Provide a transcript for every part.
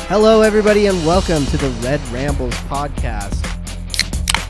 Hello, everybody, and welcome to the Red Rambles podcast.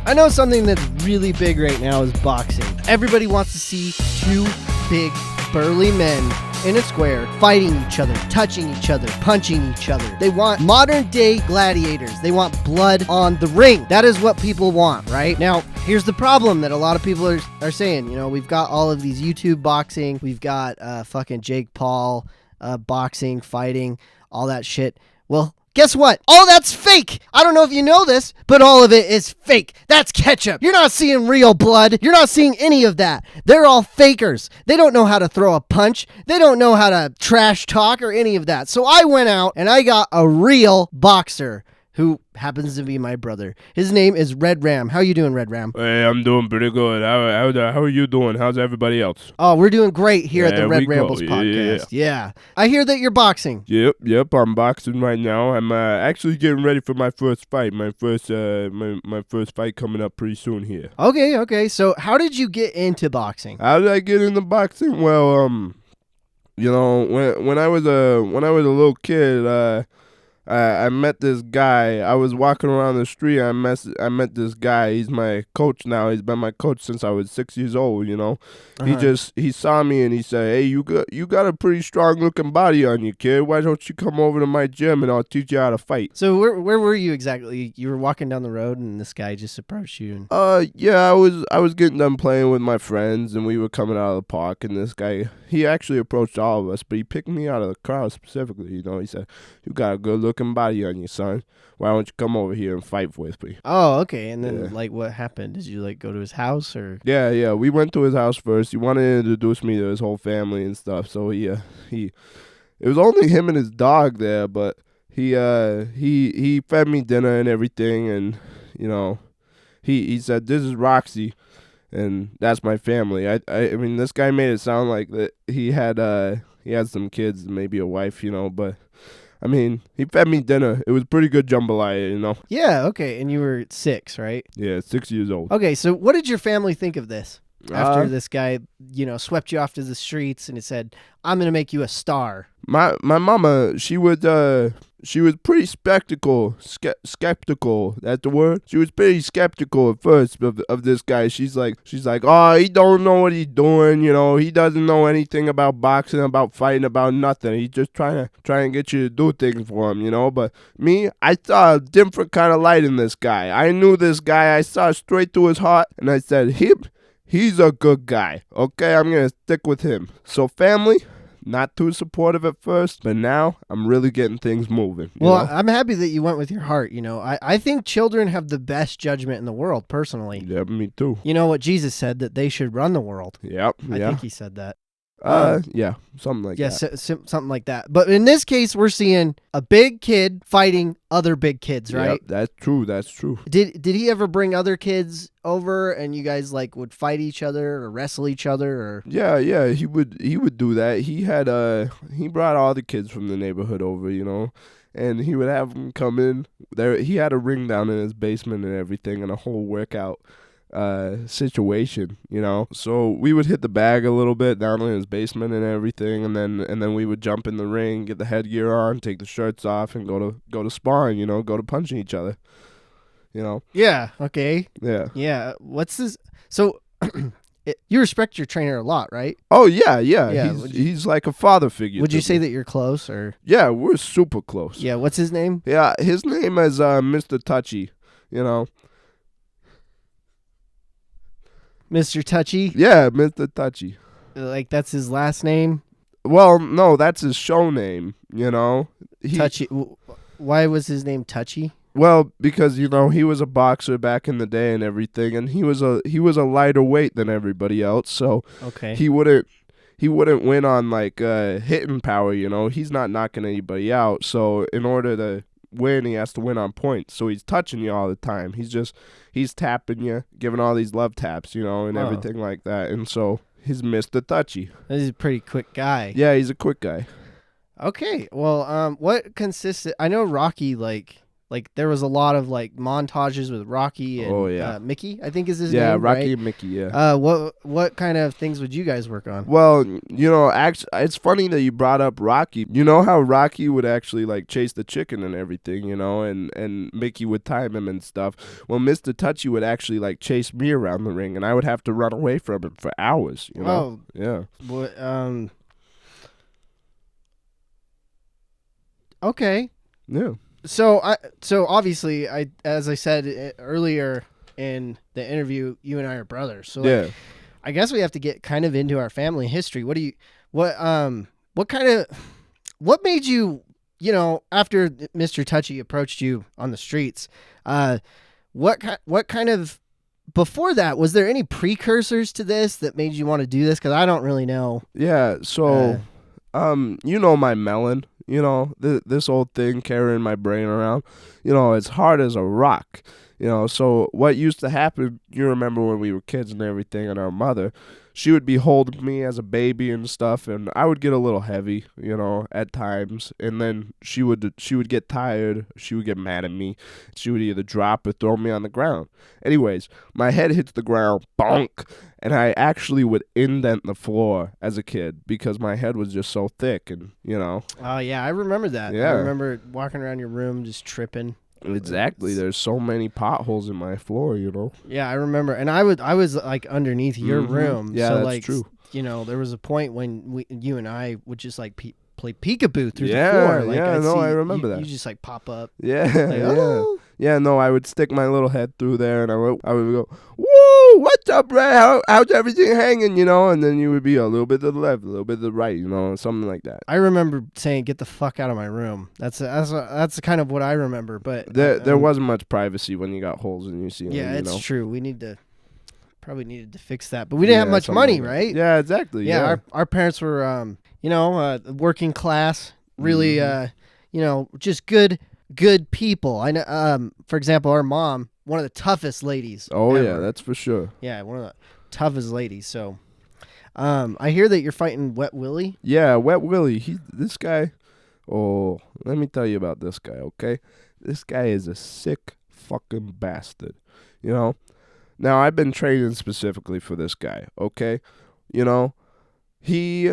I know something that's really big right now is boxing. Everybody wants to see two big, burly men in a square fighting each other, touching each other, punching each other. They want modern-day gladiators. They want blood on the ring. That is what people want, right? Now, here's the problem that a lot of people are saying. You know, we've got all of these YouTube boxing. We've got fucking Jake Paul boxing, fighting, all that shit. Well, guess what? All that's fake. I don't know if you know this, but all of it is fake. That's ketchup. You're not seeing real blood. You're not seeing any of that. They're all fakers. They don't know how to throw a punch. They don't know how to trash talk or any of that. So I went out and I got a real boxer who happens to be my brother. His name is Red Ram. How you doing, Red Ram? Hey, I'm doing pretty good. How are you doing? How's everybody else? Oh, we're doing great here at the Red Rambles podcast. Yeah. I hear that you're boxing. Yep. I'm boxing right now. I'm actually getting ready for my first fight. My first fight coming up pretty soon here. Okay. So how did you get into boxing? How did I get into boxing? Well, you know, when I was a little kid, I met this guy. I was walking around the street. I met this guy. He's my coach now. He's been my coach since I was 6 years old. You know, he saw me and he said, "Hey, you got a pretty strong looking body on you, kid. Why don't you come over to my gym and I'll teach you how to fight?" So where were you exactly? You were walking down the road and this guy just approached you. Yeah, I was getting done playing with my friends and we were coming out of the park and this guy, he actually approached all of us, but he picked me out of the crowd specifically. You know, he said, "You got a good looking body on you, son. Why don't you come over here and fight with me?" Oh, okay. And then, what happened? Did you, go to his house, or? Yeah. We went to his house first. He wanted to introduce me to his whole family and stuff. So, it was only him and his dog there, but he fed me dinner and everything. And, you know, he said, "This is Roxy, and that's my family." I mean, this guy made it sound like that he had some kids, maybe a wife, you know, but I mean, he fed me dinner. It was pretty good jambalaya, you know. Yeah, okay. And you were 6, right? Yeah, 6 years old. Okay, so what did your family think of this? After this guy, swept you off to the streets and it said, "I'm going to make you a star." My mama, she was pretty skeptical. That's the word. She was pretty skeptical at first of this guy. She's like, "Oh, he don't know what he's doing. You know, he doesn't know anything about boxing, about fighting, about nothing. He's just trying to get you to do things for him, you know." But me, I saw a different kind of light in this guy. I knew this guy. I saw straight through his heart, and I said, He's a good guy. Okay, I'm going to stick with him. So family, not too supportive at first, but now I'm really getting things moving. Well, I'm happy that you went with your heart. You know, I think children have the best judgment in the world, personally. Yeah, me too. You know what Jesus said, that they should run the world. Yep. I think he said that. Yeah, something like that. Something like that. But in this case, we're seeing a big kid fighting other big kids, right? Yep, that's true. Did he ever bring other kids over and you guys would fight each other or wrestle each other, or? Yeah, he would do that. He brought all the kids from the neighborhood over, you know. And he would have them come in. He had a ring down in his basement and everything, and a whole workout situation, you know. So we would hit the bag a little bit down in his basement and everything, and then we would jump in the ring, get the headgear on, take the shirts off, and go to sparring, you know, go to punching each other, you know. Yeah. Okay. Yeah. What's this? So you respect your trainer a lot, right? Oh yeah. He's like a father figure. Would you say that you're close, or? Yeah, we're super close. Yeah. What's his name? Yeah, his name is Mr. Touchy, you know. Mr. Touchy? Yeah, Mr. Touchy. Like, that's his last name? Well, no, that's his show name, you know. Touchy. Why was his name Touchy? Well, because, you know, he was a boxer back in the day and everything, and he was a lighter weight than everybody else, so okay. He wouldn't win on, hitting power, you know. He's not knocking anybody out, so in order to win, he has to win on points. So he's touching you all the time. He's tapping you, giving all these love taps, you know, and everything like that. And so he's Mr. Touchy. He's a pretty quick guy. Yeah, he's a quick guy. Okay. Well, what consisted? I know Rocky like there was a lot of like montages with Rocky and Oh, yeah. Mickey, I think is his Yeah, name. Rocky right? and Mickey, yeah. What kind of things would you guys work on? Well, actually, it's funny that you brought up Rocky. You know how Rocky would actually like chase the chicken and everything, and Mickey would time him and stuff. Well, Mr. Touchy would actually like chase me around the ring, and I would have to run away from him for hours. Oh, Yeah. what? Okay. Yeah. So obviously, as I said earlier in the interview, you and I are brothers. So Yeah. I guess we have to get kind of into our family history. What made you, after Mr. Touchy approached you on the streets, what kind of, before that, was there any precursors to this that made you want to do this? Because I don't really know. Yeah. So, my melon. This old thing carrying my brain around, it's hard as a rock. So what used to happen, you remember when we were kids and everything, and our mother, she would be holding me as a baby and stuff, and I would get a little heavy, at times, and then she would get tired, she would get mad at me, she would either drop or throw me on the ground. Anyways, my head hits the ground, bonk, and I actually would indent the floor as a kid because my head was just so thick, and Oh yeah, I remember that. Yeah. I remember walking around your room just tripping. Exactly. There's so many potholes in my floor, Yeah, I remember, and I was like underneath your room. Yeah, so that's like, true. There was a point when you and I would just like play peekaboo through Yeah, the floor. Like, yeah, I'd no, see I remember you, that. You just like pop up. Yeah, Like, yeah. oh. Yeah, no, I would stick my little head through there, and I would go, whoa, what's up, Ray? How's everything hanging, And then you would be a little bit to the left, a little bit to the right, something like that. I remember saying, "Get the fuck out of my room." That's kind of what I remember. But There wasn't much privacy when you got holes in your ceiling. Yeah, it's true. We probably needed to fix that, but we didn't have much money, right? Yeah, exactly. Yeah, our parents were, working class, really, just good people. I know. For example, our mom, one of the toughest ladies. Oh ever. yeah, that's for sure. Yeah, one of the toughest ladies. So, I hear that you're fighting Wet Willie. Yeah, Wet Willie. This guy. Oh, let me tell you about this guy, okay? This guy is a sick fucking bastard. Now I've been training specifically for this guy, okay? He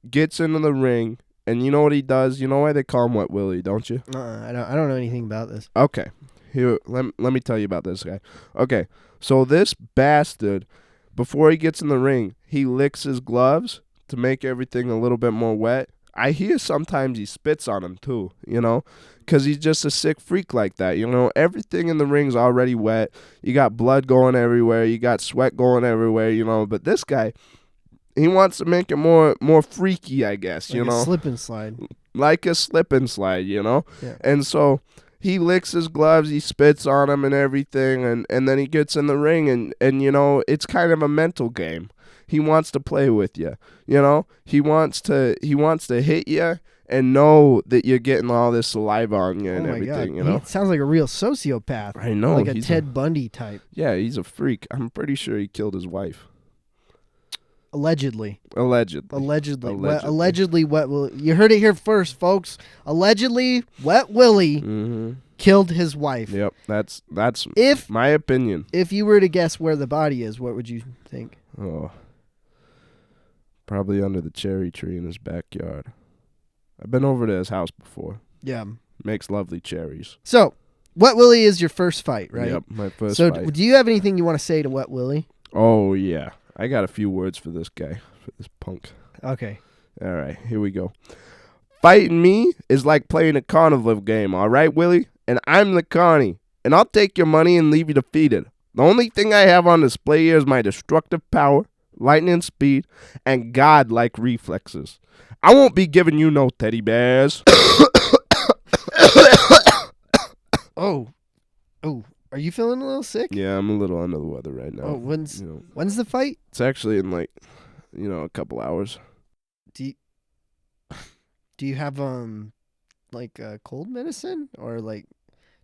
gets into the ring, and you know what he does? You know why they call him Wet Willie, don't you? I don't know anything about this. Okay. Here, let me tell you about this guy. Okay, so this bastard, before he gets in the ring, he licks his gloves to make everything a little bit more wet. I hear sometimes he spits on him too, because he's just a sick freak like that. Everything in the ring's already wet. You got blood going everywhere. You got sweat going everywhere, But this guy, he wants to make it more freaky, I guess, Like a slip and slide. Like a slip and slide, Yeah. And so he licks his gloves, he spits on them and everything, and then he gets in the ring, and it's kind of a mental game. He wants to play with you, He wants to hit you and know that you're getting all this saliva on you and everything, He sounds like a real sociopath. I know. Like a Ted Bundy type. Yeah, he's a freak. I'm pretty sure he killed his wife. Allegedly. Allegedly. Wet Willie. You heard it here first, folks. Allegedly, Wet Willie killed his wife. Yep, that's If my opinion. If you were to guess where the body is, what would you think? Oh, probably under the cherry tree in his backyard. I've been over to his house before. Yeah. Makes lovely cherries. So, Wet Willie is your first fight, right? Yep, my first fight. fight. Do you have anything you want to say to Wet Willie? Oh, yeah. I got a few words for this guy, for this punk. Okay. All right, here we go. Fighting me is like playing a carnival game, all right, Willie? And I'm the carny, and I'll take your money and leave you defeated. The only thing I have on display here is my destructive power, lightning speed, and godlike reflexes. I won't be giving you no teddy bears. Oh, are you feeling a little sick? Yeah, I'm a little under the weather right now. Oh, when's the fight? It's actually in a couple hours. Do you have like cold medicine or like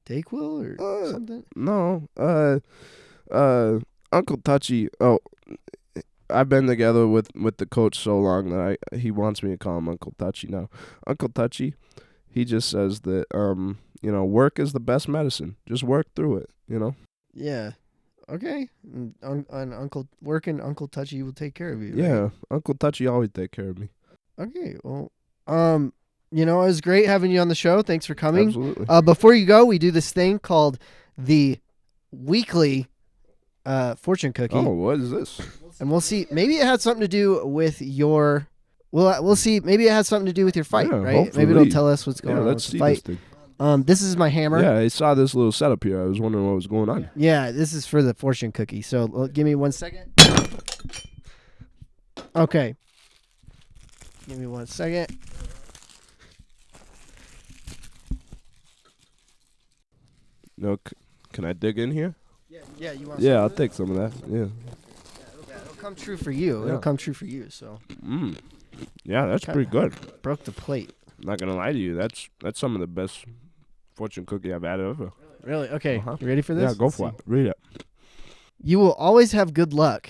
Dayquil or something? No. Uncle Touchy. Oh, I've been together with the coach so long that he wants me to call him Uncle Touchy now. Uncle Touchy, he just says that work is the best medicine. Just work through it, Yeah. Okay. And Uncle Touchy will take care of you. Yeah, Right? Uncle Touchy always take care of me. Okay. Well, it was great having you on the show. Thanks for coming. Absolutely. Before you go, we do this thing called the weekly fortune cookie. Oh, what is this? And we'll see. Maybe it had something to do with your. We'll see. Maybe it has something to do with your fight, Yeah, right? hopefully. Maybe it'll tell us what's going on Let's with see the fight. this thing. This is my hammer. Yeah, I saw this little setup here. I was wondering what was going on. Yeah, this is for the fortune cookie. So give me 1 second. Okay. Give me 1 second. No, can I dig in here? Yeah, you want? Yeah, I'll take some of that. Yeah. It'll come true for you. Yeah. It'll come true for you. So Yeah, that's pretty good. broke the plate. I'm not gonna lie to you. That's some of the best fortune cookie I've had ever. Really? Okay. Uh-huh. You ready for this? Yeah, go for it. Read it. You will always have good luck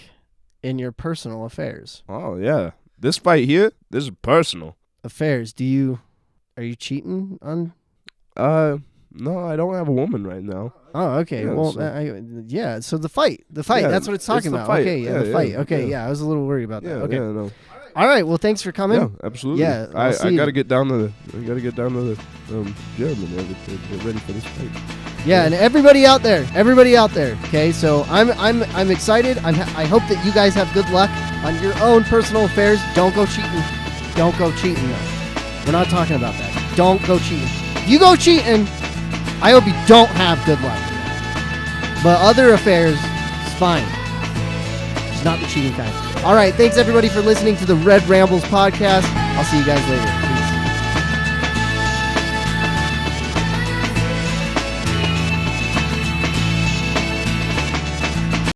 in your personal affairs. Oh yeah, this fight here, this is personal. Affairs. Are you cheating on? No, I don't have a woman right now. Oh, okay. Yeah, Well, so- So the fight. Yeah, That's what it's talking the about. fight. Okay. Yeah, the Yeah, fight. yeah, Okay. yeah. Yeah, I was a little worried about Yeah, that. Okay. yeah, no. All right. Well, thanks for coming. Yeah, absolutely. Yeah, I'll see I you. gotta get down to the gym and everything, get ready for this fight. Yeah, and everybody out there. Okay, so I'm excited. I hope that you guys have good luck on your own personal affairs. Don't go cheating. Don't go cheating. Though. We're not talking about that. Don't go cheating. If you go cheating, I hope you don't have good luck. But other affairs, it's fine. Just not the cheating kind. All right, thanks everybody for listening to the Red Rambles podcast. I'll see you guys later.